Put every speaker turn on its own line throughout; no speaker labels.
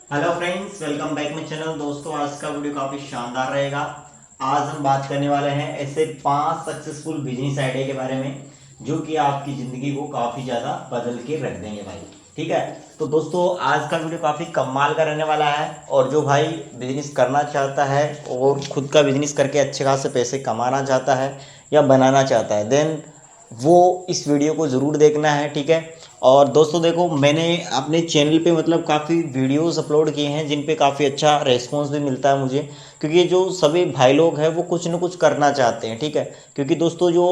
Hello friends, welcome back my channel. दोस्तों, आज का वीडियो काफ़ी शानदार रहेगा। आज हम बात करने वाले हैं ऐसे 5 सक्सेसफुल बिजनेस आइडिया के बारे में जो कि आपकी ज़िंदगी को काफ़ी ज़्यादा बदल के रख देंगे भाई। ठीक है, तो दोस्तों आज का वीडियो काफ़ी कमाल का रहने वाला है। और जो भाई बिजनेस करना चाहता है और खुद का बिजनेस करके अच्छे खासे पैसे कमाना चाहता है या बनाना चाहता है, देन वो इस वीडियो को ज़रूर देखना है। ठीक है, और दोस्तों देखो, मैंने अपने चैनल पे मतलब काफ़ी वीडियोस अपलोड किए हैं जिन पे काफ़ी अच्छा रेस्पॉन्स भी मिलता है मुझे, क्योंकि जो सभी भाई लोग हैं वो कुछ ना कुछ करना चाहते हैं। ठीक है, क्योंकि दोस्तों जो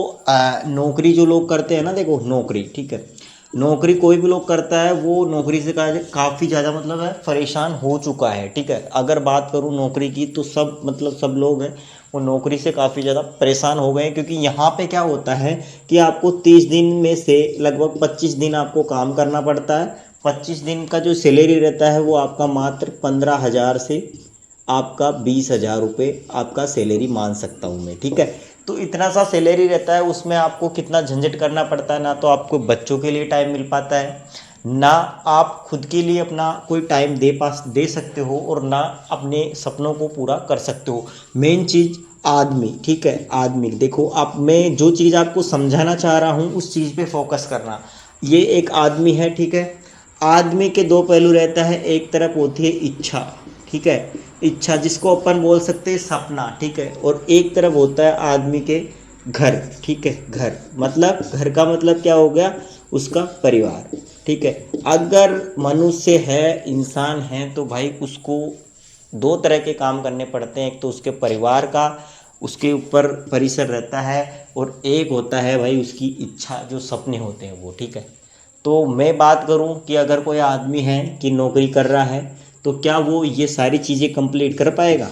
नौकरी जो लोग करते हैं ना, देखो नौकरी, ठीक है, नौकरी कोई भी लोग करता है वो नौकरी से काफ़ी ज़्यादा मतलब है परेशान हो चुका है। ठीक है, अगर बात करूँ नौकरी की तो सब मतलब सब लोग हैं वो नौकरी से काफ़ी ज़्यादा परेशान हो गए हैं, क्योंकि यहाँ पे क्या होता है कि आपको 30 दिन में से लगभग 25 दिन आपको काम करना पड़ता है। 25 दिन का जो सैलरी रहता है वो आपका मात्र 15,000 से आपका 20,000 रुपये आपका सैलरी मान सकता हूँ मैं। ठीक है, तो इतना सा सैलरी रहता है, उसमें आपको कितना झंझट करना पड़ता है। ना तो आपको बच्चों के लिए टाइम मिल पाता है, ना आप खुद के लिए अपना कोई टाइम दे सकते हो, और ना अपने सपनों को पूरा कर सकते हो। मेन चीज़ आदमी, ठीक है, आदमी देखो, आप मैं जो चीज़ आपको समझाना चाह रहा हूँ उस चीज़ पे फोकस करना। ये एक आदमी है, ठीक है, आदमी के दो पहलू रहता है। एक तरफ होती है इच्छा, ठीक है, इच्छा जिसको अपन बोल सकते हैं सपना, ठीक है, और एक तरफ होता है आदमी के घर। ठीक है, घर मतलब घर का मतलब क्या हो गया, उसका परिवार। ठीक है, अगर मनुष्य है, इंसान है, तो भाई उसको दो तरह के काम करने पड़ते हैं। एक तो उसके परिवार का उसके ऊपर परिसर रहता है, और एक होता है भाई उसकी इच्छा, जो सपने होते हैं वो। ठीक है, तो मैं बात करूं कि अगर कोई आदमी है कि नौकरी कर रहा है तो क्या वो ये सारी चीज़ें कंप्लीट कर पाएगा?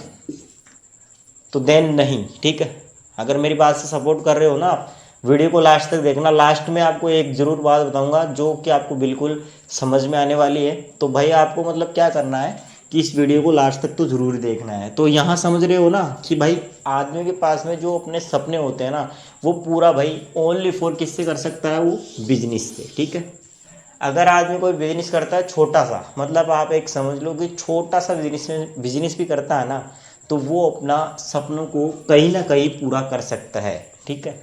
तो देन नहीं। ठीक है, अगर मेरी बात से सपोर्ट कर रहे हो ना आप, वीडियो को लास्ट तक देखना। लास्ट में आपको एक ज़रूर बात बताऊंगा जो कि आपको बिल्कुल समझ में आने वाली है। तो भाई आपको मतलब क्या करना है कि इस वीडियो को लास्ट तक तो ज़रूर देखना है। तो यहाँ समझ रहे हो ना कि भाई आदमी के पास में जो अपने सपने होते हैं ना, वो पूरा भाई ओनली फॉर किससे कर सकता है, वो बिजनेस से। ठीक है, अगर आदमी कोई बिजनेस करता है छोटा सा, मतलब आप एक समझ लो कि छोटा सा बिजनेस भी करता है ना, तो वो अपना सपनों को कहीं ना कहीं पूरा कर सकता है। ठीक है,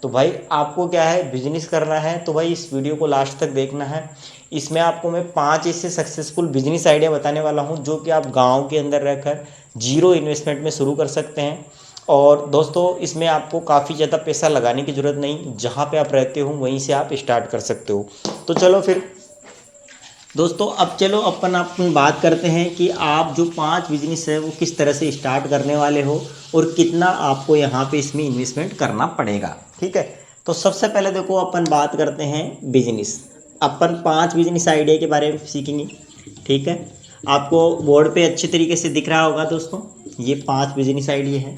तो भाई आपको क्या है, बिजनेस करना है तो भाई इस वीडियो को लास्ट तक देखना है। इसमें आपको मैं 5 ऐसे सक्सेसफुल बिजनेस आइडिया बताने वाला हूँ जो कि आप गाँव के अंदर रहकर जीरो इन्वेस्टमेंट में शुरू कर सकते हैं। और दोस्तों इसमें आपको काफ़ी ज़्यादा पैसा लगाने की ज़रूरत नहीं, जहाँ पे आप रहते हो वहीं से आप स्टार्ट कर सकते हो। तो चलो फिर दोस्तों, अब चलो अपन बात करते हैं कि आप जो 5 बिजनेस है वो किस तरह से स्टार्ट करने वाले हो और कितना आपको यहाँ पे इसमें इन्वेस्टमेंट करना पड़ेगा। ठीक है, तो सबसे पहले देखो अपन बात करते हैं बिजनेस। अपन 5 बिजनेस आइडिया के बारे में सीखेंगे। ठीक है, आपको बोर्ड पे अच्छे तरीके से दिख रहा होगा दोस्तों, ये 5 बिजनेस आइडिया हैं।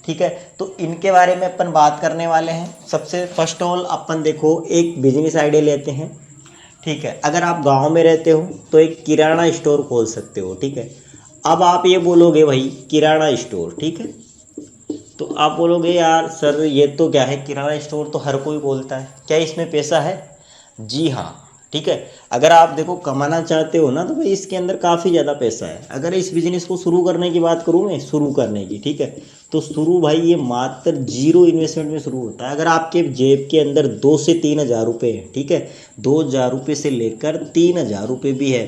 ठीक है, तो इनके बारे में अपन बात करने वाले हैं। सबसे फर्स्ट ऑल अपन देखो एक बिजनेस आइडिया लेते हैं। ठीक है, अगर आप गांव में रहते हो तो एक किराना स्टोर खोल सकते हो। ठीक है, अब आप ये बोलोगे भाई किराना स्टोर, ठीक है, तो आप बोलोगे यार सर ये तो क्या है, किराना स्टोर तो हर कोई बोलता है, क्या इसमें पैसा है? जी हाँ। ठीक है, अगर आप देखो कमाना चाहते हो ना तो भाई इसके अंदर काफ़ी ज़्यादा पैसा है। अगर इस बिज़नेस को शुरू करने की बात करूँ मैं, शुरू करने की, ठीक है, तो शुरू भाई ये मात्र जीरो इन्वेस्टमेंट में शुरू होता है। अगर आपके जेब के अंदर 2 से 3 हज़ार रुपये हैं, ठीक है, 2 हज़ार रुपये से लेकर 3 हज़ार रुपये भी है,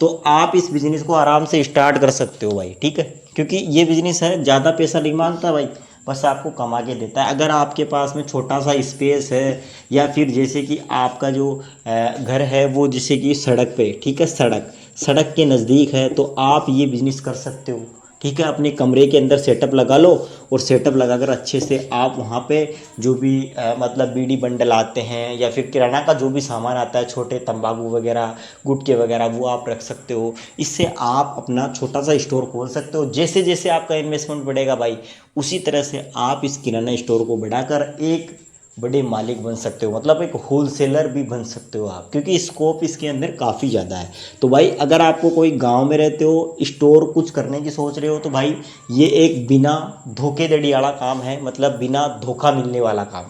तो आप इस बिज़नेस को आराम से स्टार्ट कर सकते हो भाई। ठीक है, क्योंकि ये बिज़नेस है ज़्यादा पैसा नहीं मांगता भाई, बस आपको कमा के देता है। अगर आपके पास में छोटा सा स्पेस है, या फिर जैसे कि आपका जो घर है वो जैसे कि सड़क पे, ठीक है, सड़क सड़क के नज़दीक है, तो आप ये बिज़नेस कर सकते हो। ठीक है, अपने कमरे के अंदर सेटअप लगा लो, और सेटअप लगाकर अच्छे से आप वहाँ पे जो भी मतलब बीड़ी बंडल आते हैं या फिर किराना का जो भी सामान आता है, छोटे तंबाकू वगैरह, गुटके वगैरह, वो आप रख सकते हो। इससे आप अपना छोटा सा स्टोर खोल सकते हो। जैसे जैसे आपका इन्वेस्टमेंट बढ़ेगा भाई, उसी तरह से आप इस किराना स्टोर को बढ़ाकर एक बड़े मालिक बन सकते हो, मतलब एक होलसेलर भी बन सकते हो आप, क्योंकि स्कोप इसके अंदर काफ़ी ज़्यादा है। तो भाई अगर आपको कोई गांव में रहते हो, स्टोर कुछ करने की सोच रहे हो, तो भाई ये एक बिना धोखेधड़ी वाला काम है, मतलब बिना धोखा मिलने वाला काम।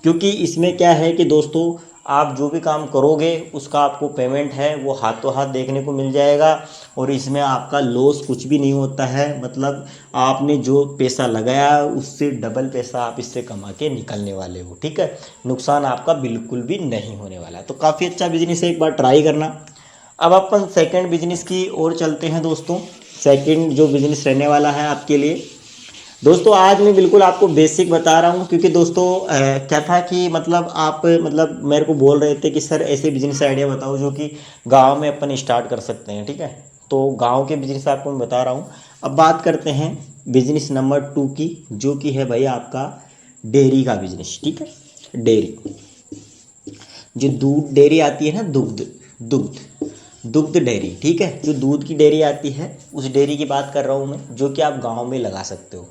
क्योंकि इसमें क्या है कि दोस्तों आप जो भी काम करोगे उसका आपको पेमेंट है वो हाथों हाथ देखने को मिल जाएगा। और इसमें आपका लॉस कुछ भी नहीं होता है, मतलब आपने जो पैसा लगाया उससे डबल पैसा आप इससे कमा के निकलने वाले हो। ठीक है, नुकसान आपका बिल्कुल भी नहीं होने वाला है। तो काफ़ी अच्छा बिजनेस है, एक बार ट्राई करना। अब अपन सेकंड बिजनेस की ओर चलते हैं दोस्तों। सेकंड जो बिजनेस रहने वाला है आपके लिए दोस्तों, आज मैं बिल्कुल आपको बेसिक बता रहा हूँ, क्योंकि दोस्तों क्या था कि मतलब आप मतलब मेरे को बोल रहे थे कि सर ऐसे बिजनेस आइडिया बताओ जो कि गांव में अपन स्टार्ट कर सकते हैं। ठीक है, तो गांव के बिजनेस आपको मैं बता रहा हूँ। अब बात करते हैं बिजनेस नंबर 2 की, जो कि है भाई आपका डेयरी का बिजनेस। ठीक है, डेयरी, जो दूध डेयरी आती है ना, दुग्ध दुग्ध दुग्ध डेयरी। ठीक है, जो दूध की डेयरी आती है उस डेयरी की बात कर रहा हूँ मैं, जो कि आप गांव में लगा सकते हो।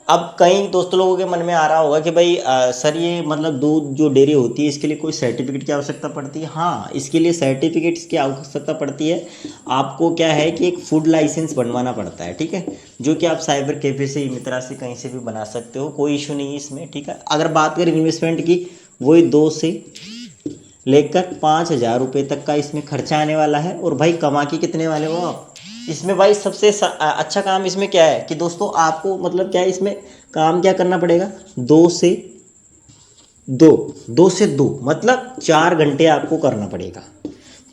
अब कई दोस्तों लोगों के मन में आ रहा होगा कि भाई सर ये मतलब दूध जो डेयरी होती है इसके लिए कोई सर्टिफिकेट की आवश्यकता पड़ती है। हाँ, इसके लिए सर्टिफिकेट्स की आवश्यकता पड़ती है। आपको क्या है कि एक फूड लाइसेंस बनवाना पड़ता है। ठीक है, जो कि आप साइबर कैफे से, मित्रा से, कहीं से भी बना सकते हो, कोई इशू नहीं है इसमें। ठीक है, अगर बात करें इन्वेस्टमेंट की, वही 2 से लेकर 5,000 रुपये तक का इसमें खर्चा आने वाला है। और भाई कमा के कितने वाले हो आप इसमें? भाई सबसे अच्छा काम इसमें क्या है कि दोस्तों आपको मतलब क्या है इसमें काम क्या करना पड़ेगा, 2 से 2 मतलब 4 घंटे आपको करना पड़ेगा।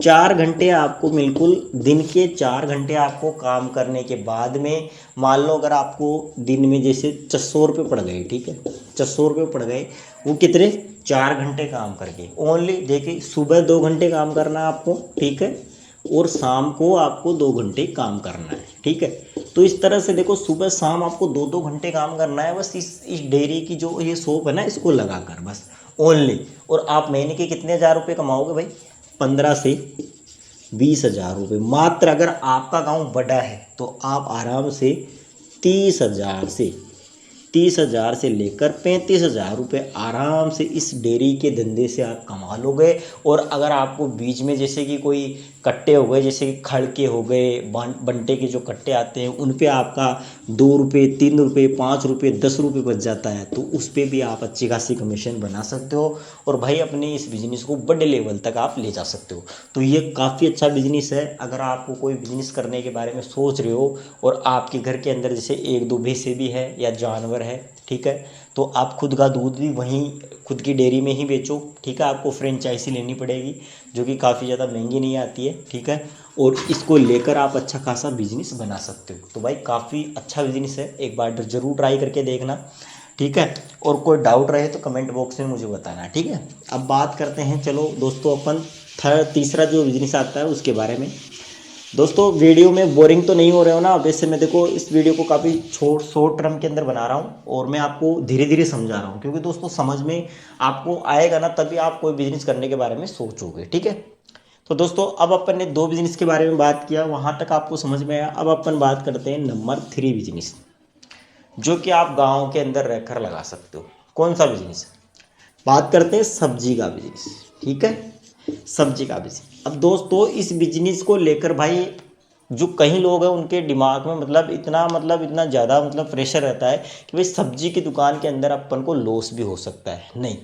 4 घंटे आपको बिल्कुल, दिन के 4 घंटे आपको काम करने के बाद में, मान लो अगर आपको दिन में जैसे 600 रुपये पड़ गए, ठीक है, 600 रुपये पड़ गए, वो कितने, 4 घंटे काम करके ओनली। देखिए, सुबह 2 घंटे काम करना है आपको, ठीक है, और शाम को आपको 2 घंटे काम करना है। ठीक है, तो इस तरह से देखो, सुबह शाम आपको 2-2 घंटे काम करना है बस इस डेयरी की जो ये शॉप है ना, इसको लगाकर बस ओनली। और आप महीने के कितने हज़ार रुपये कमाओगे भाई? 15 से 20 हज़ार रुपये मात्र। अगर आपका गांव बड़ा है तो आप आराम से 30 हज़ार से लेकर 35 हज़ार रुपये आराम से इस डेयरी के धंधे से आप कमा लोगे। और अगर आपको बीच में जैसे कि कोई कट्टे हो गए, जैसे कि खड़ के हो गए, बंटे के जो कट्टे आते हैं, उन पे आपका 2 रुपये, 3 रुपये, 5 रुपये, 10 रुपये बच जाता है, तो उस पर भी आप अच्छी खासी कमीशन बना सकते हो। और भाई अपने इस बिज़नेस को बड़े लेवल तक आप ले जा सकते हो। तो ये काफ़ी अच्छा बिजनेस है। अगर आपको कोई बिजनेस करने के बारे में सोच रहे हो और आपके घर के अंदर जैसे 1-2 भैंसें भी है या जानवर है, ठीक है, तो आप खुद का दूध भी वहीं खुद की डेयरी में ही बेचो। ठीक है, आपको फ्रेंचाइजी लेनी पड़ेगी जो कि काफ़ी ज़्यादा महंगी नहीं आती है। ठीक है, और इसको लेकर आप अच्छा खासा बिजनेस बना सकते हो। तो भाई काफ़ी अच्छा बिजनेस है, एक बार ज़रूर ट्राई करके देखना। ठीक है, और कोई डाउट रहे तो कमेंट बॉक्स में मुझे बताना। ठीक है, अब बात करते हैं, चलो दोस्तों, अपन तीसरा जो बिजनेस आता है उसके बारे में। दोस्तों वीडियो में बोरिंग तो नहीं हो रहे हो ना? वैसे मैं देखो इस वीडियो को काफ़ी शॉर्ट टर्म के अंदर बना रहा हूँ और मैं आपको धीरे धीरे समझा रहा हूँ, क्योंकि दोस्तों समझ में आपको आएगा ना, तभी आप कोई बिजनेस करने के बारे में सोचोगे। ठीक है, तो दोस्तों अब अपन ने 2 बिजनेस के बारे में बात किया, वहाँ तक आपको समझ में आया। अब अपन बात करते हैं नंबर 3 बिजनेस, जो कि आप गाँव के अंदर रहकर लगा सकते हो। कौन सा बिजनेस? बात करते हैं सब्जी का बिजनेस। ठीक है, सब्जी का बिजनेस। अब दोस्तों इस बिजनेस को लेकर भाई जो कई लोग हैं उनके दिमाग में इतना ज़्यादा प्रेशर रहता है कि भाई सब्जी की दुकान के अंदर अपन को लॉस भी हो सकता है। नहीं,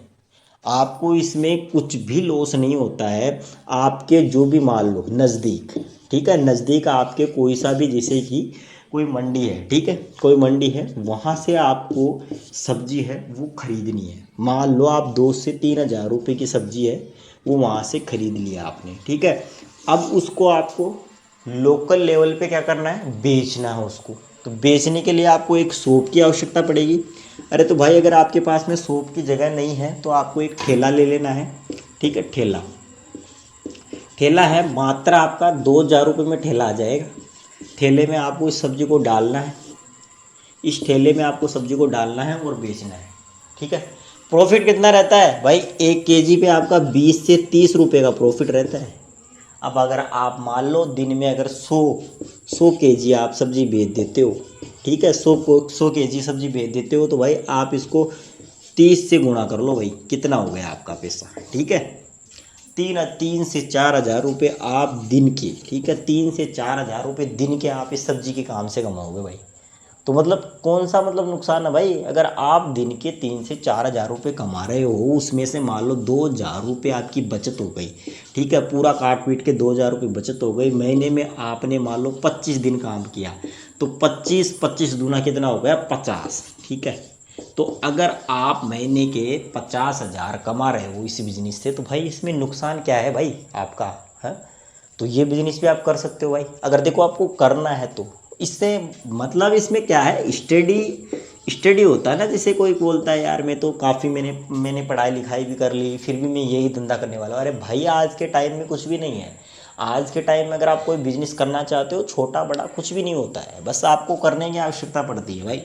आपको इसमें कुछ भी लॉस नहीं होता है। आपके जो भी मान लो नज़दीक, ठीक है, नज़दीक आपके कोई सा भी, जैसे कि कोई मंडी है, ठीक है, कोई मंडी है, वहाँ से आपको सब्जी है वो खरीदनी है। मान लो आप 2 से 3 हज़ार रुपये की सब्जी है वो वहाँ से खरीद लिया आपने। ठीक है, अब उसको आपको लोकल लेवल पे क्या करना है, बेचना है उसको। तो बेचने के लिए आपको एक शॉप की आवश्यकता पड़ेगी। अरे तो भाई अगर आपके पास में शॉप की जगह नहीं है तो आपको एक ठेला ले लेना है। ठीक है, ठेला ठेला है, मात्र आपका 2,000 रुपये में ठेला आ जाएगा। ठेले में आपको इस सब्जी को डालना है, इस ठेले में आपको सब्जी को डालना है और बेचना है। ठीक है, प्रॉफिट कितना रहता है भाई? 1 केजी पे आपका 20 से 30 रुपये का प्रॉफिट रहता है। अब अगर आप मान लो दिन में अगर 100 केजी आप सब्जी बेच देते हो, ठीक है, 100 केजी सब्जी बेच देते हो, तो भाई आप इसको 30 से गुणा कर लो भाई, कितना हो गया आपका पैसा। ठीक है, 3 से 4 हज़ार रुपये आप दिन के, ठीक है, 3 से 4 हज़ार रुपये दिन के आप इस सब्जी के काम से कमाओगे भाई। तो मतलब कौन सा मतलब नुकसान है भाई। अगर आप दिन के 3 से 4 हज़ार रुपये कमा रहे हो, उसमें से मान लो 2 हज़ार रुपये आपकी बचत हो गई, ठीक है, पूरा काट पीट के 2 हज़ार रुपये बचत हो गई। महीने में आपने मान लो 25 दिन काम किया, तो 25 25 दूना कितना हो गया, 50, ठीक है। तो अगर आप महीने के 50 हज़ार कमा रहे हो इस बिजनेस से, तो भाई इसमें नुकसान क्या है भाई आपका, है। तो ये बिजनेस भी आप कर सकते हो भाई, अगर देखो आपको करना है तो। इससे मतलब इसमें क्या है, स्टडी स्टडी होता है ना। जैसे कोई बोलता है यार मैं तो काफ़ी मैंने पढ़ाई लिखाई भी कर ली, फिर भी मैं यही धंधा करने वाला हूँ। अरे भाई आज के टाइम में कुछ भी नहीं है। आज के टाइम में अगर आप कोई बिजनेस करना चाहते हो, छोटा बड़ा कुछ भी नहीं होता है, बस आपको करने की आवश्यकता पड़ती है भाई।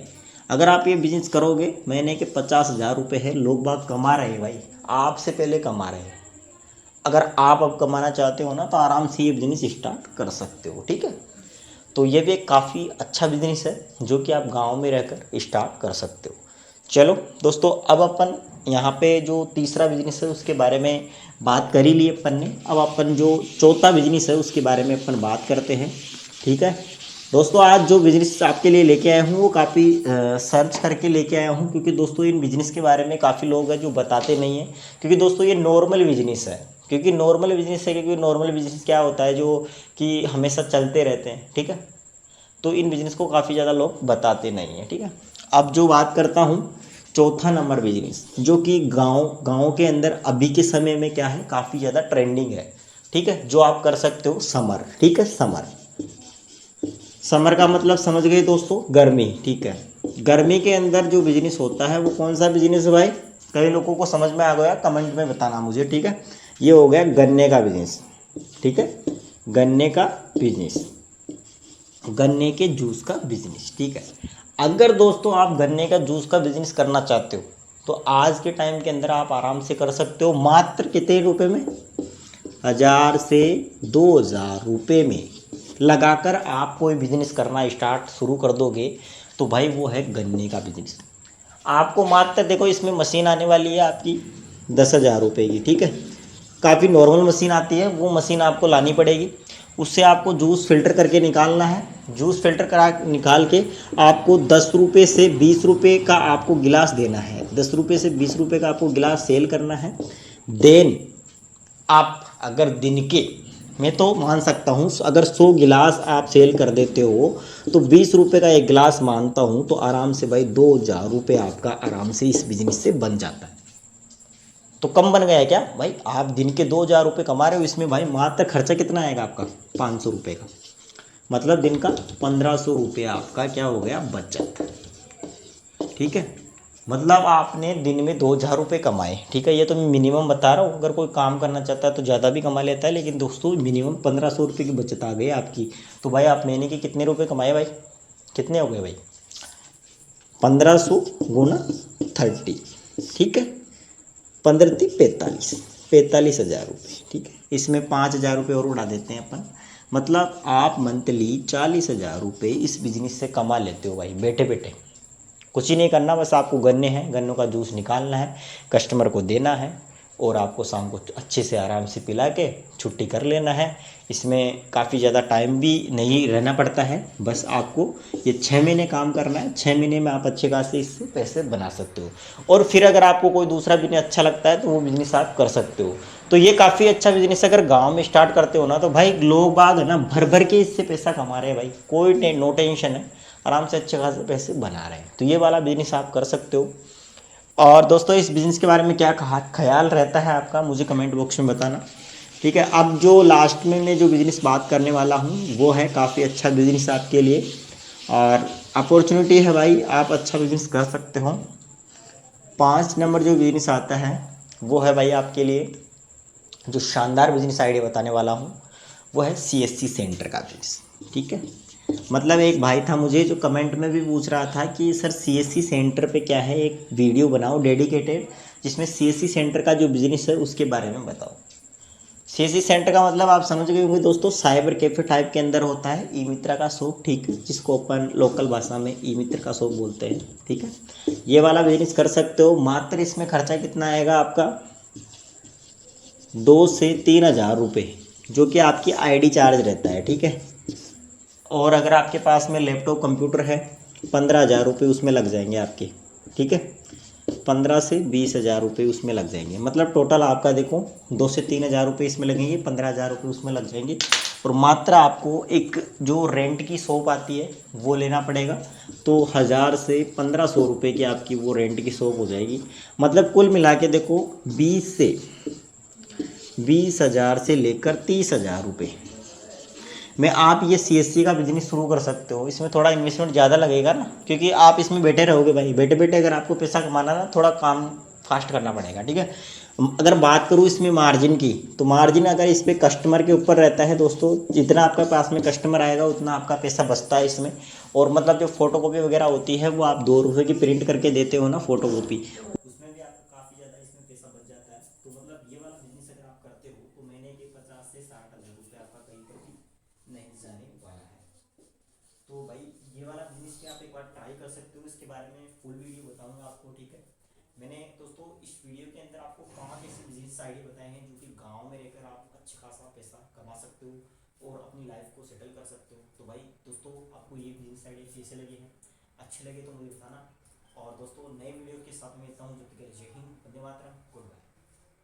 अगर आप ये बिजनेस करोगे, महीने के 50 हज़ार रुपये है, लोग बाग कमा रहे हैं भाई, आपसे पहले कमा रहे हैं। अगर आप अब कमाना चाहते हो ना, तो आराम से ये बिजनेस स्टार्ट कर सकते हो, ठीक है। तो ये भी एक काफ़ी अच्छा बिजनेस है जो कि आप गांव में रहकर स्टार्ट कर सकते हो। चलो दोस्तों, अब अपन यहाँ पे जो तीसरा बिजनेस है उसके बारे में बात कर ही ली अपन ने। अब अपन जो चौथा बिजनेस है उसके बारे में अपन बात करते हैं, ठीक है। दोस्तों आज जो बिजनेस आपके लिए लेके आया हूँ वो काफ़ी सर्च करके लेके आया हूँ, क्योंकि दोस्तों इन बिजनेस के बारे में काफ़ी लोग हैं जो बताते नहीं हैं। क्योंकि दोस्तों ये नॉर्मल बिजनेस है, क्योंकि नॉर्मल बिजनेस क्या होता है जो कि हमेशा चलते रहते हैं, ठीक है। तो इन बिजनेस को काफ़ी ज़्यादा लोग बताते नहीं हैं, ठीक है। अब जो बात करता हूँ चौथा नंबर बिजनेस, जो कि गाँव के अंदर अभी के समय में क्या है, काफ़ी ज़्यादा ट्रेंडिंग है, ठीक है। जो आप कर सकते हो समर, ठीक है। समर का मतलब समझ गए दोस्तों, गर्मी, ठीक है। गर्मी के अंदर जो बिजनेस होता है वो कौन सा बिजनेस है भाई, कई लोगों को समझ में आ गया, कमेंट में बताना मुझे, ठीक है। ये हो गया गन्ने का बिजनेस, ठीक है। गन्ने का बिजनेस, गन्ने के जूस का बिजनेस, ठीक है। अगर दोस्तों आप गन्ने का जूस का बिजनेस करना चाहते हो, तो आज के टाइम के अंदर आप आराम से कर सकते हो, मात्र कितने रुपए में, 1000 से 2000 रुपये में लगाकर आप कोई बिजनेस करना स्टार्ट शुरू कर दोगे, तो भाई वो है गन्ने का बिजनेस। आपको मात्र देखो इसमें मशीन आने वाली है आपकी 10,000 रुपये की, ठीक है। काफ़ी नॉर्मल मशीन आती है, वो मशीन आपको लानी पड़ेगी। उससे आपको जूस फिल्टर करके निकालना है। जूस फिल्टर करा निकाल के आपको 10 रुपये से 20 रुपये का आपको गिलास देना है। 10 रुपये से 20 रुपये का आपको गिलास सेल करना है। देन आप अगर दिन के, मैं तो मान सकता हूँ अगर 100 गिलास आप सेल कर देते हो, तो 20 रुपये का एक गिलास मानता हूँ, तो आराम से भाई 2000 रुपये आपका आराम से इस बिजनेस से बन जाता है। तो कम बन गया है क्या भाई, आप दिन के 2000 रुपये कमा रहे हो, इसमें भाई मात्र खर्चा कितना आएगा आपका, 500 रुपये का, मतलब दिन का 1500 रुपये आपका क्या हो गया, बचत, ठीक है। मतलब आपने दिन में 2000 रुपये कमाए, ठीक है। ये तो मैं मिनिमम बता रहा हूँ, अगर कोई काम करना चाहता है तो ज़्यादा भी कमा लेता है, लेकिन दोस्तों मिनिमम 1500 रुपये की बचत आ गई आपकी। तो भाई आप महीने के कितने रुपये कमाए भाई, कितने हो गए भाई, 1500 गुना 30, ठीक है। 15×3 = 45 हज़ार रुपये, ठीक है। इसमें 5000 रुपये और उड़ा देते हैं अपन, मतलब आप मंथली 40 हज़ार रुपये इस बिजनेस से कमा लेते हो भाई, बैठे बैठे। कुछ ही नहीं करना, बस आपको गन्ने हैं, गन्नों का जूस निकालना है, कस्टमर को देना है, और आपको शाम को अच्छे से आराम से पिला के छुट्टी कर लेना है। इसमें काफ़ी ज़्यादा टाइम भी नहीं रहना पड़ता है, बस आपको ये 6 महीने काम करना है। 6 महीने में आप अच्छे खासे इससे पैसे बना सकते हो। और फिर अगर आपको कोई दूसरा बिजनेस अच्छा लगता है तो वो बिजनेस आप कर सकते हो। तो ये काफ़ी अच्छा बिजनेस अगर गाँव में स्टार्ट करते हो ना, तो भाई लोग बाग है ना भर भर के इससे पैसा कमा रहे हैं भाई, कोई नो टेंशन है, आराम से अच्छे खासे पैसे बना रहे हैं। तो ये वाला बिजनेस आप कर सकते हो। और दोस्तों इस बिज़नेस के बारे में क्या ख्याल रहता है आपका, मुझे कमेंट बॉक्स में बताना, ठीक है। अब जो लास्ट में मैं जो बिज़नेस बात करने वाला हूँ वो है काफ़ी अच्छा बिज़नेस आपके लिए, और अपॉर्चुनिटी है भाई, आप अच्छा बिज़नेस कर सकते हो। 5 नंबर जो बिज़नेस आता है वो है भाई आपके लिए, जो शानदार बिज़नेस आइडिया बताने वाला हूँ वो है CSC सेंटर का बिज़नेस, ठीक है। मतलब एक भाई था मुझे जो कमेंट में भी पूछ रहा था कि सर CSC सेंटर पे क्या है, एक वीडियो बनाओ डेडिकेटेड जिसमें CSC सेंटर का जो बिज़नेस है उसके बारे में बताओ। CSC सेंटर का मतलब आप समझ गए होंगे दोस्तों, साइबर कैफे टाइप के अंदर होता है, ई मित्रा का शॉप, ठीक है, जिसको अपन लोकल भाषा में ई मित्र का शॉप बोलते हैं, ठीक है। ये वाला बिजनेस कर सकते हो। मात्र इसमें खर्चा कितना आएगा आपका, 2 से 3 हज़ार रुपये, जो कि आपकी ID चार्ज रहता है, ठीक है। और अगर आपके पास में लैपटॉप कंप्यूटर है 15,000 रुपये उसमें लग जाएंगे आपके, ठीक है। 15 से 20,000 रुपये उसमें लग जाएंगे, मतलब टोटल आपका देखो 2 से 3 हज़ार रुपये इसमें लगेंगे, 15,000 रुपये उसमें लग जाएंगे। और मात्र आपको एक जो रेंट की शॉप आती है वो लेना पड़ेगा, तो 1,000 से 1,500 रुपये की आपकी वो रेंट की शॉप हो जाएगी। मतलब कुल मिला के देखो 20 हज़ार से लेकर 30,000 रुपये में आप ये सीएससी का बिजनेस शुरू कर सकते हो। इसमें थोड़ा इन्वेस्टमेंट ज़्यादा लगेगा ना, क्योंकि आप इसमें बैठे रहोगे भाई, बैठे बैठे अगर आपको पैसा कमाना ना, थोड़ा काम फास्ट करना पड़ेगा, ठीक है। अगर बात करूँ इसमें मार्जिन की, तो मार्जिन अगर इस पर कस्टमर के ऊपर रहता है दोस्तों, जितना आपका पास में कस्टमर आएगा उतना आपका पैसा बचता है इसमें। और मतलब जो फोटो कॉपी वगैरह होती है वो आप 2 रुपये की प्रिंट करके देते हो ना फोटो कॉपी, उसमें भी आपका काफ़ी ज़्यादा इसमें पैसा बच जाता है। तो मतलब ये वाला बिजनेस अगर आप करते हो तो महीने के 50 से 60 हज़ार रुपये आपका कहीं पर भी नहीं जाने वाला है। तो भाई ये वाला बिजनेस पे आप एक बार ट्राई कर सकते हो, इसके बारे में फुल वीडियो बताऊंगा आपको, ठीक है। मैंने दोस्तों इस वीडियो के अंदर आपको 5 ऐसे बिजनेस आइडिया बताए हैं जो कि गांव में रहकर आप अच्छा खासा पैसा कमा सकते हो और अपनी लाइफ को सेटल कर सकते हो। तो भाई दोस्तों आपको ये बिजनेस आइडिया कैसे लगे हैं, अच्छे लगे तो मुझे बताना। और दोस्तों नए वीडियो के साथ मिलता हूँ, जब तक के लिए जय हिंद, वंदे मातरम, गुड बाय।